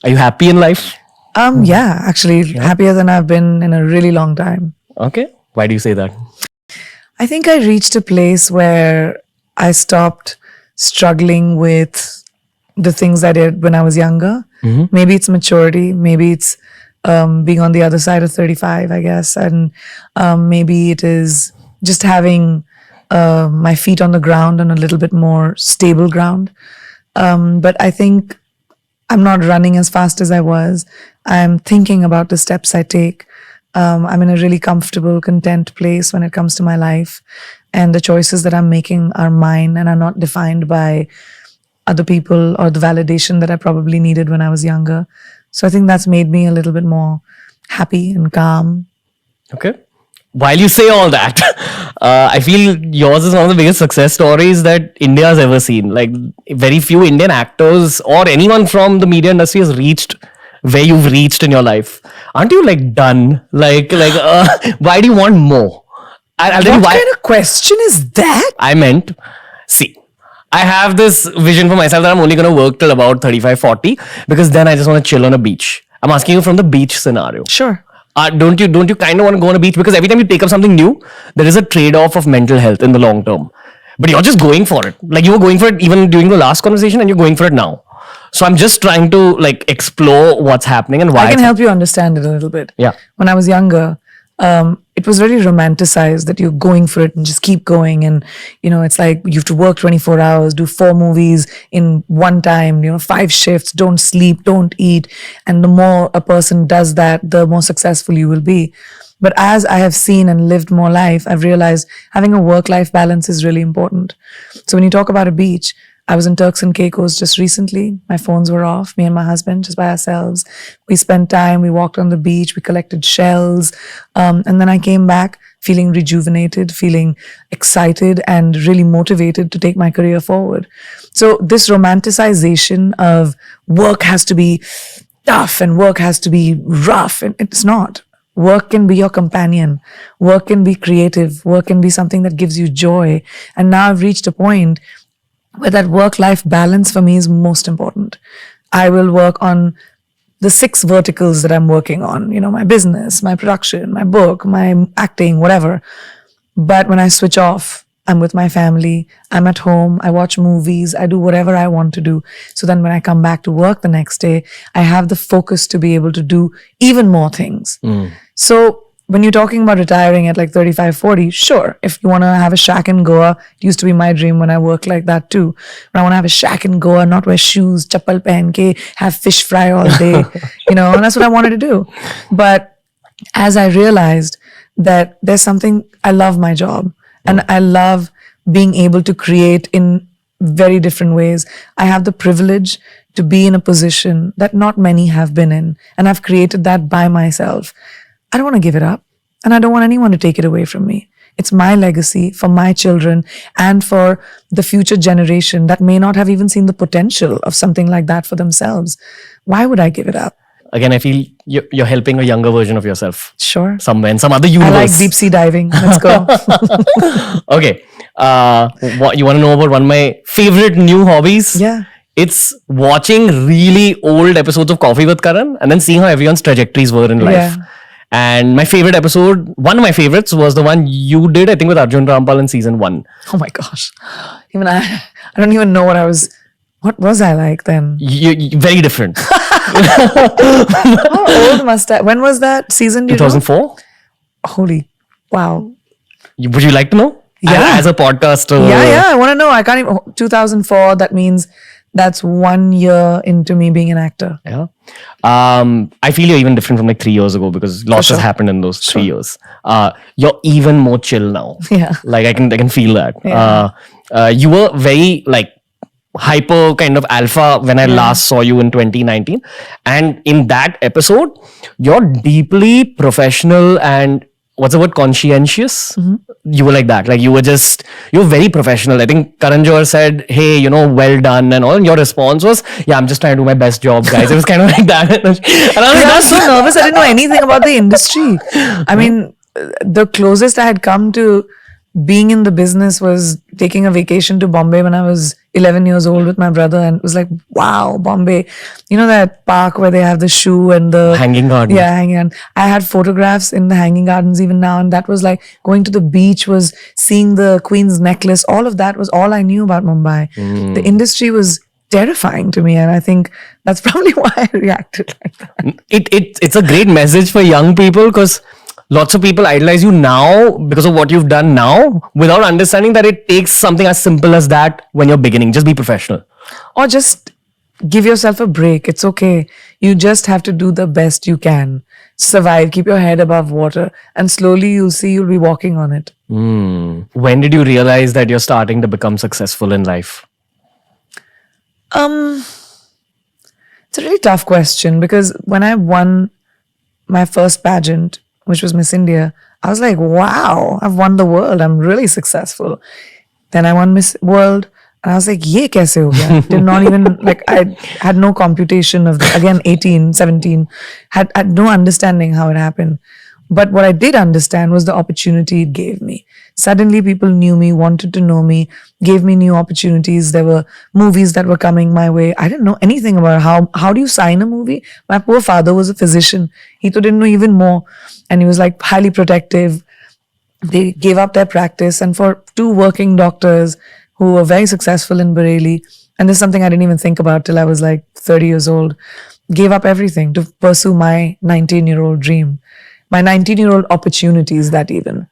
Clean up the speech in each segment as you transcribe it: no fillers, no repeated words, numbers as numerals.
Are you happy in life? Yeah, actually happier than I've been in a really long time. Okay. Why do you say that? I think I reached a place where I stopped struggling with the things I did when I was younger. Maybe it's maturity, maybe it's being on the other side of 35, I guess. And maybe it is just having my feet on the ground and a little bit more stable ground. But I think I'm not running as fast as I was. I'm thinking about the steps I take. I'm in a really comfortable, content place when it comes to my life. And the choices that I'm making are mine and are not defined by other people or the validation that I probably needed when I was younger. So I think that's made me a little bit more happy and calm. Okay. While you say all that, I feel yours is one of the biggest success stories that India has ever seen. Like, very few Indian actors or anyone from the media industry has reached where you've reached in your life. Aren't you like done? Why do you want more? I'll tell you What why. kind of question is that? I meant, see, I have this vision for myself that I'm only going to work till about 35, 40 because then I just want to chill on a beach. I'm asking you from the beach scenario. Sure. Don't you kind of want to go on a beach? Because every time you take up something new, there is a trade-off of mental health in the long term. But you're just going for it. Like, you were going for it even during the last conversation and you're going for it now. So I'm just trying to like explore what's happening and why. I can help you understand it a little bit. Yeah. When I was younger, it was very romanticized that you're going for it and just keep going. And, it's like you have to work 24 hours, do 4 movies in one time, 5 shifts, don't sleep, don't eat. And the more a person does that, the more successful you will be. But as I have seen and lived more life, I've realized having a work-life balance is really important. So when you talk about a beach, I was in Turks and Caicos just recently. My phones were off, me and my husband, just by ourselves. We spent time, we walked on the beach, we collected shells. And then I came back feeling rejuvenated, feeling excited and really motivated to take my career forward. So this romanticization of work has to be tough and work has to be rough, and it's not. Work can be your companion. Work can be creative. Work can be something that gives you joy. And now I've reached a point where that work-life balance for me is most important. I will work on the 6 verticals that I'm working on, my business, my production, my book, my acting, whatever. But when I switch off, I'm with my family, I'm at home, I watch movies, I do whatever I want to do. So then when I come back to work the next day, I have the focus to be able to do even more things. So when you're talking about retiring at like 35, 40, sure, if you want to have a shack in Goa, it used to be my dream when I worked like that too. But I want to have a shack in Goa, not wear shoes, chappal pehen ke, have fish fry all day, and that's what I wanted to do. But as I realized that there's something, I love my job and I love being able to create in very different ways. I have the privilege to be in a position that not many have been in, and I've created that by myself. I don't want to give it up, and I don't want anyone to take it away from me. It's my legacy for my children and for the future generation that may not have even seen the potential of something like that for themselves. Why would I give it up? Again, I feel you're helping a younger version of yourself. Sure. Somewhere in some other universe. I like deep sea diving. Let's go. Okay. What you want to know about one of my favorite new hobbies? Yeah. It's watching really old episodes of Coffee with Karan and then seeing how everyone's trajectories were in life. Yeah. And my favorite episode, one of my favorites, was the one you did, I think, with Arjun Rampal in season 1. Oh my gosh. Even I don't even know what was I like then? You very different. How old must I? When was that season? 2004? Holy, wow. Would you like to know? Yeah. As a podcaster. Yeah. I want to know. I can't even. 2004. That means that's 1 year into me being an actor. Yeah. I feel you're even different from like 3 years ago because lots has happened in those 3 years. You're even more chill now. Yeah. Like I can feel that. Yeah. You were very like hyper kind of alpha when I last saw you in 2019. And in that episode, you're deeply professional and what's the word, conscientious? You were like that. Like you were very professional. I think Karan Johar said, hey, well done and all. And your response was, yeah, I'm just trying to do my best job, guys. It was kind of like that. And I was like, I was so nervous. I didn't know anything about the industry. I mean, the closest I had come to being in the business was taking a vacation to Bombay when I was 11 years old with my brother, and it was like, wow, Bombay. You know that park where they have the shoe and the Hanging garden. Yeah, hanging garden. I had photographs in the hanging gardens even now, and that was like going to the beach, was seeing the Queen's necklace. All of that was all I knew about Mumbai. The industry was terrifying to me, and I think that's probably why I reacted like that. It's a great message for young people, because lots of people idolize you now because of what you've done now, without understanding that it takes something as simple as that when you're beginning. Just be professional. Or just give yourself a break. It's okay. You just have to do the best you can. Survive, keep your head above water, and slowly you'll see you'll be walking on it. When did you realize that you're starting to become successful in life? It's a really tough question, because when I won my first pageant, which was Miss India, I was like, wow, I've won the world. I'm really successful. Then I won Miss World, and I was like, ye kaise ho gaya? Did not even, like, I had no computation of, again, 18, 17, had no understanding how it happened. But what I did understand was the opportunity it gave me. Suddenly people knew me, wanted to know me, gave me new opportunities. There were movies that were coming my way. I didn't know anything about how do you sign a movie? My poor father was a physician. He didn't know even more. And he was like highly protective. They gave up their practice. And for two working doctors who were very successful in Bareilly, and this is something I didn't even think about till I was like 30 years old, gave up everything to pursue my 19-year-old dream. My 19-year-old opportunities, that even.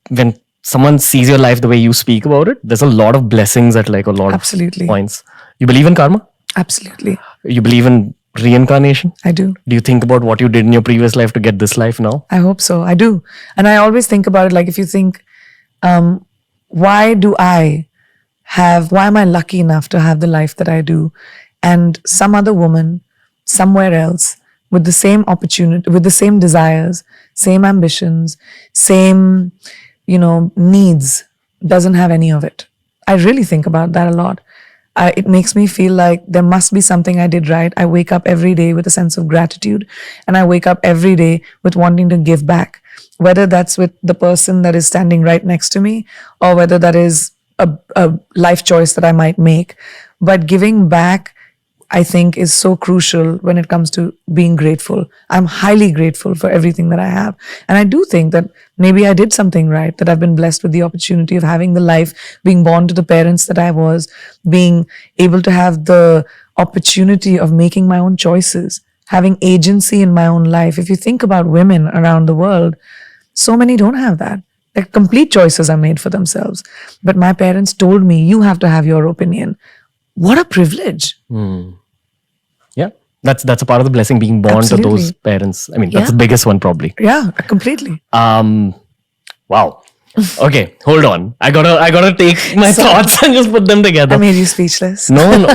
When someone sees your life the way you speak about it, there's a lot of blessings at like a lot Absolutely. of points. You believe in karma? Absolutely. You believe in reincarnation? I do. Do you think about what you did in your previous life to get this life now? I hope so. I do. And I always think about it like, if you think, why am I lucky enough to have the life that I do? And some other woman somewhere else with the same opportunity, with the same desires, same ambitions, same, needs, doesn't have any of it. I really think about that a lot. It makes me feel like there must be something I did right. I wake up every day with a sense of gratitude, and I wake up every day with wanting to give back, whether that's with the person that is standing right next to me, or whether that is a life choice that I might make. But giving back, I think, is so crucial when it comes to being grateful. I'm highly grateful for everything that I have. And I do think that maybe I did something right, that I've been blessed with the opportunity of having the life, being born to the parents that I was, being able to have the opportunity of making my own choices, having agency in my own life. If you think about women around the world, so many don't have that. Their complete choices are made for themselves. But my parents told me, you have to have your opinion. What a privilege. Yeah, that's a part of the blessing, being born Absolutely. to those parents. I mean, that's Yeah. the biggest one probably. Yeah, completely. Wow. Okay, hold on. I gotta take my thoughts and just put them together. I made you speechless. No.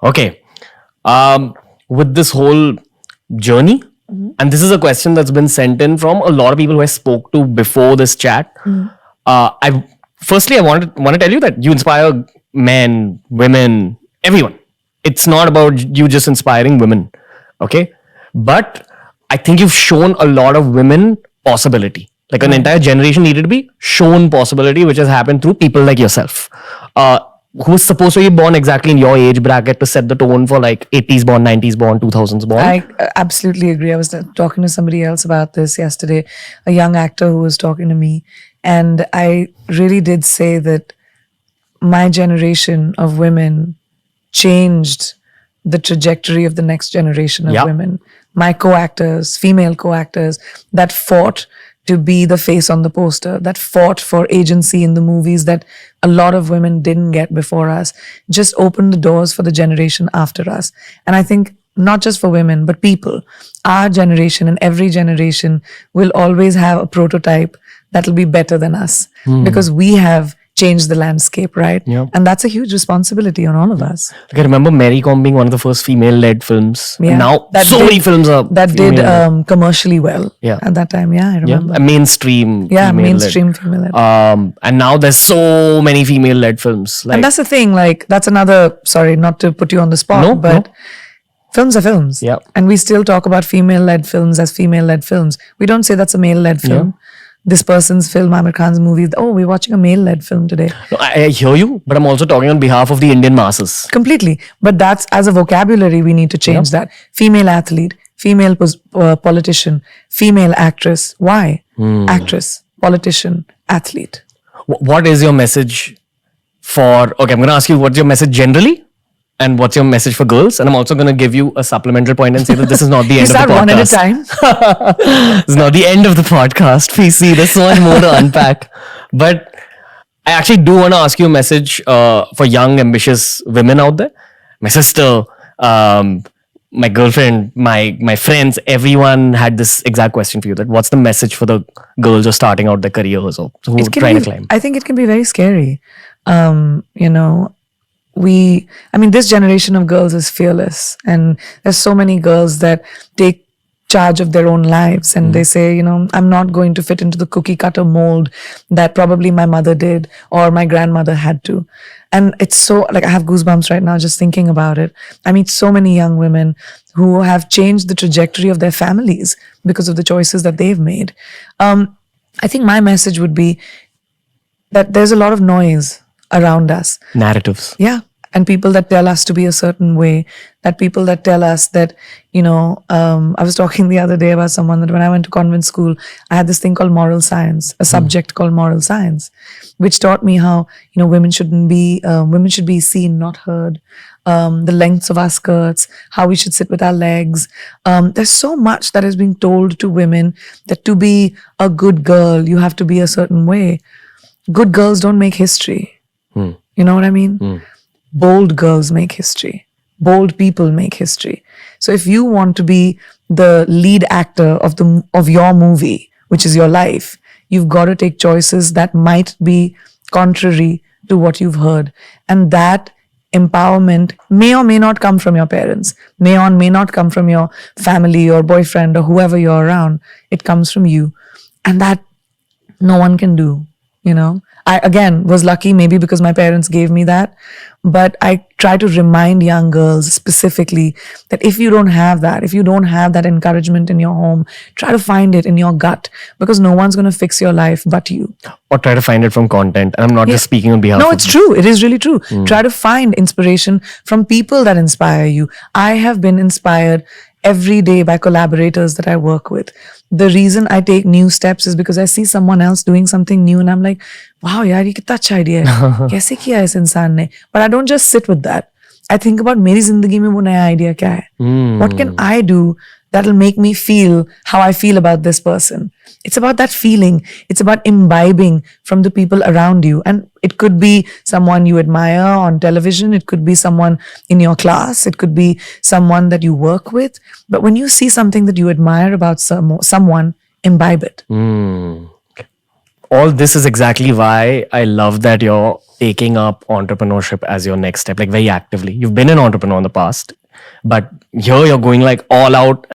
Okay. With this whole journey, and this is a question that's been sent in from a lot of people who I spoke to before this chat. I want to tell you that you inspire men, women, everyone. It's not about you just inspiring women, okay? But I think you've shown a lot of women possibility. Like an entire generation needed to be shown possibility, which has happened through people like yourself, who's supposed to be born exactly in your age bracket to set the tone for like 80s born, 90s born, 2000s born. I absolutely agree. I was talking to somebody else about this yesterday, a young actor who was talking to me. And I really did say that my generation of women changed the trajectory of the next generation of Yep. women. My co-actors, female co-actors that fought to be the face on the poster, that fought for agency in the movies that a lot of women didn't get before us, just opened the doors for the generation after us. And I think not just for women, but people, our generation and every generation will always have a prototype that'll be better than us because we have changed the landscape, right? Yeah. And that's a huge responsibility on all of us. Like I remember Mary Kom being one of the first female-led films. Yeah. Now That so did- many films are That did female-led. commercially well Yeah. at that time. Yeah, I Yeah, remember. a mainstream. Yeah, female-led. mainstream female. And now there's so many female-led films. Like And that's the thing, like, that's another, sorry, not to put you on the spot, No, but no. films are films. Yeah. And we still talk about female-led films as female-led films. We don't say that's a male-led film. this person's film, Amir Khan's movie. Oh, we're watching a male-led film today. No, I hear you, but I'm also talking on behalf of the Indian masses. Completely. But that's, as a vocabulary, we need to change that. Female athlete, female politician, female actress. Why? Actress, politician, athlete. What is your message for? Okay, I'm going to ask you what's your message generally, and what's your message for girls? And I'm also going to give you a supplemental point and say that this is not the end of the Start podcast. one at a time. It's not the end of the podcast. PC, there's so much more to unpack. But I actually do want to ask you a message for young, ambitious women out there. My sister, my girlfriend, my friends, everyone had this exact question for you. That what's the message for the girls who are starting out their careers or who are trying to climb? I think it can be very scary. You know, this generation of girls is fearless, and there's so many girls that take charge of their own lives, and they say, you know, I'm not going to fit into the cookie cutter mold that probably my mother did or my grandmother had to. And it's so, like, I have goosebumps right now just thinking about it. I meet so many young women who have changed the trajectory of their families because of the choices that they've made. I think my message would be that there's a lot of noise around us. Narratives. Yeah. And people that tell us to be a certain way, that people that tell us that, you know, I was talking the other day about someone that when I went to convent school, I had this thing called moral science, a subject called moral science, which taught me how, you know, women should be seen, not heard, the lengths of our skirts, how we should sit with our legs. There's so much that is being told to women that to be a good girl, you have to be a certain way. Good girls don't make history. You know what I mean? Bold girls make history. Bold people make history. So if you want to be the lead actor of your movie, which is your life, you've got to take choices that might be contrary to what you've heard. And that empowerment may or may not come from your parents, may or may not come from your family or boyfriend or whoever you're around. It comes from you. And that no one can do, you know. I, again, was lucky maybe because my parents gave me that. But I try to remind young girls specifically that if you don't have that, if you don't have that encouragement in your home, try to find it in your gut, because no one's going to fix your life but you. Or try to find it from content. And I'm not just speaking on behalf No, of it's true. It is really true. Try to find inspiration from people that inspire you. I have been inspired every day by collaborators that I work with. The reason I take new steps is because I see someone else doing something new and I'm like, wow, yaar, ye kitna acha idea hai. Kaise kiya hai is insaan ne? But I don't just sit with that. I think about meri zindagi mein wo naya idea kya hai? What can I do that'll make me feel how I feel about this person? It's about that feeling. It's about imbibing from the people around you. And it could be someone you admire on television. It could be someone in your class. It could be someone that you work with. But when you see something that you admire about someone, imbibe it. All this is exactly why I love that you're taking up entrepreneurship as your next step, like very actively. You've been an entrepreneur in the past, but here you're going like all out